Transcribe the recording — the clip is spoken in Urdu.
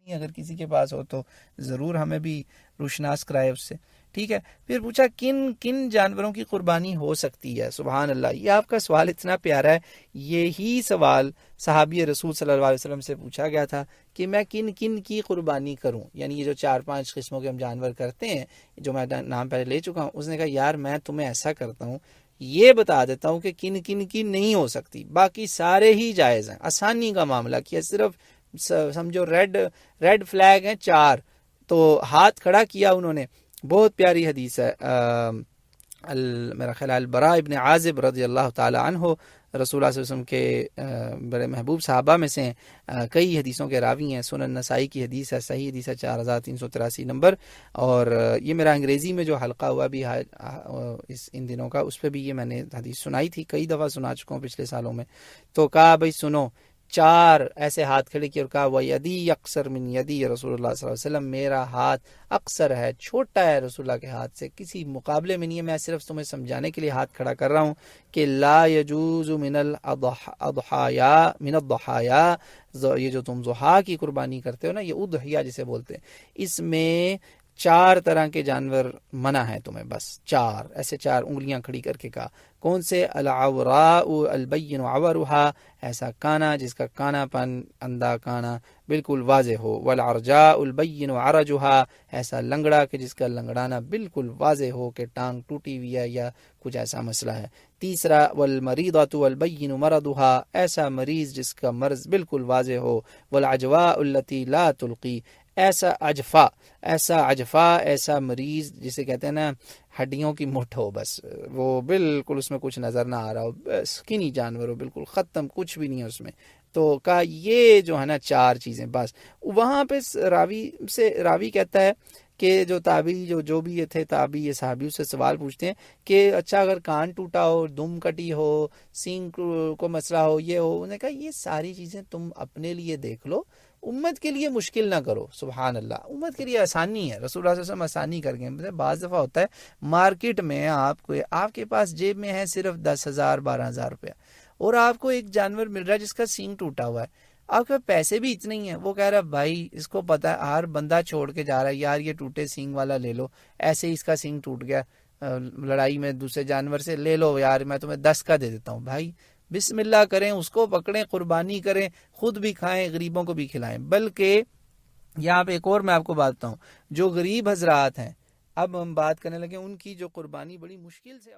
اگر کسی کے پاس ہو تو ضرور ہمیں بھی روشناس کرائے اس سے. ٹھیک ہے. پھر پوچھا کن کن جانوروں کی قربانی ہو سکتی ہے. سبحان اللہ, یہ آپ کا سوال اتنا پیارا ہے. یہی سوال صحابی رسول صلی اللہ علیہ وسلم سے پوچھا گیا تھا کہ میں کن کن کی قربانی کروں. یعنی یہ جو 4-5 قسموں کے ہم جانور کرتے ہیں, جو میں نام پہلے لے چکا ہوں, اس نے کہا یار میں تمہیں ایسا کرتا ہوں, یہ بتا دیتا ہوں کہ کن کن کی نہیں ہو سکتی, باقی سارے ہی جائز ہیں. آسانی کا معاملہ کیا, صرف سمجھو ریڈ فلیگ ہیں 4, تو ہاتھ کھڑا کیا انہوں نے. بہت پیاری حدیث ہے, میرا خیال البراء ابن عازب رضی اللہ تعالی عنہ رسول اللہ صلی اللہ علیہ وسلم کے بڑے محبوب صحابہ میں سے ہیں, کئی حدیثوں کے راوی ہیں. سنن نسائی کی حدیث ہے, صحیح حدیث ہے 4383 نمبر. اور یہ میرا انگریزی میں جو حلقہ ہوا بھی ان دنوں کا, اس پہ بھی یہ میں نے حدیث سنائی تھی, کئی دفعہ سنا چکا ہوں پچھلے سالوں میں. تو کہا بھائی سنو, 4 ایسے ہاتھ کھڑے کیے اور کہا وَيَدِي اقصر من یدی رسول اللہ صلی اللہ علیہ وسلم, میرا ہاتھ اقصر ہے, چھوٹا ہے رسول اللہ کے ہاتھ سے, کسی مقابلے میں نہیں ہے. میں صرف تمہیں سمجھانے کے لیے ہاتھ کھڑا کر رہا ہوں کہ لا يجوز من الضحایا, یہ جو تم ضحیٰ کی قربانی کرتے ہو نا, یہ اضحیہ جسے بولتے ہیں, اس میں 4 طرح کے جانور منع ہے تمہیں, بس 4 ایسے 4 انگلیاں کھڑی کر کے کہا. کون سے؟ العوراء البین عورها, ایسا کانا جس کا کانا پن اندھا کانا بالکل واضح ہو. والعرجاء البین عرجها, ایسا لنگڑا کہ جس کا لنگڑانا بالکل واضح ہو کہ ٹانگ ٹوٹی ہوئی ہے یا کچھ ایسا مسئلہ ہے. تیسرا والمریضۃ البین مرضها, ایسا مریض جس کا مرض بالکل واضح ہو. والعجواء التي لا تلقی, ایسا عجفا, ایسا مریض جسے کہتے ہیں نا ہڈیوں کی مٹھ ہو, بس وہ بالکل اس میں کچھ نظر نہ آ رہا ہو, سکنی جانور ہو, بالکل ختم, کچھ بھی نہیں ہے اس میں. تو کہا یہ جو ہے نا 4 چیزیں بس. وہاں پہ راوی کہتا ہے کہ جو تابعی جو بھی یہ تھے تابعی, یہ صحابی سے سوال پوچھتے ہیں کہ اچھا اگر کان ٹوٹا ہو, دم کٹی ہو, سینگ کو مسئلہ ہو, یہ ہو. انہوں نے کہا یہ ساری چیزیں تم اپنے لیے دیکھ لو, امت کے لیے مشکل نہ کرو. سبحان اللہ, امت کے لیے آسانی ہے, رسول اللہ صلی اللہ علیہ وسلم آسانی کر گئے. بعض دفعہ ہوتا ہے مارکیٹ میں آپ کے پاس جیب میں ہے صرف 10,000 12,000 روپیہ, اور آپ کو ایک جانور مل رہا ہے جس کا سینگ ٹوٹا ہوا ہے, آپ کے پیسے بھی اتنے ہی ہیں. وہ کہہ رہا ہے بھائی اس کو پتا ہے, ہر بندہ چھوڑ کے جا رہا ہے, یار یہ ٹوٹے سینگ والا لے لو, ایسے ہی اس کا سینگ ٹوٹ گیا لڑائی میں دوسرے جانور سے, لے لو یار میں تمہیں 10 کا دے دیتا ہوں. بھائی بسم اللہ کریں, اس کو پکڑیں, قربانی کریں, خود بھی کھائیں, غریبوں کو بھی کھلائیں. بلکہ یہاں پہ ایک اور میں آپ کو بات بتاؤں, جو غریب حضرات ہیں, اب ہم بات کرنے لگے ان کی جو قربانی بڑی مشکل سے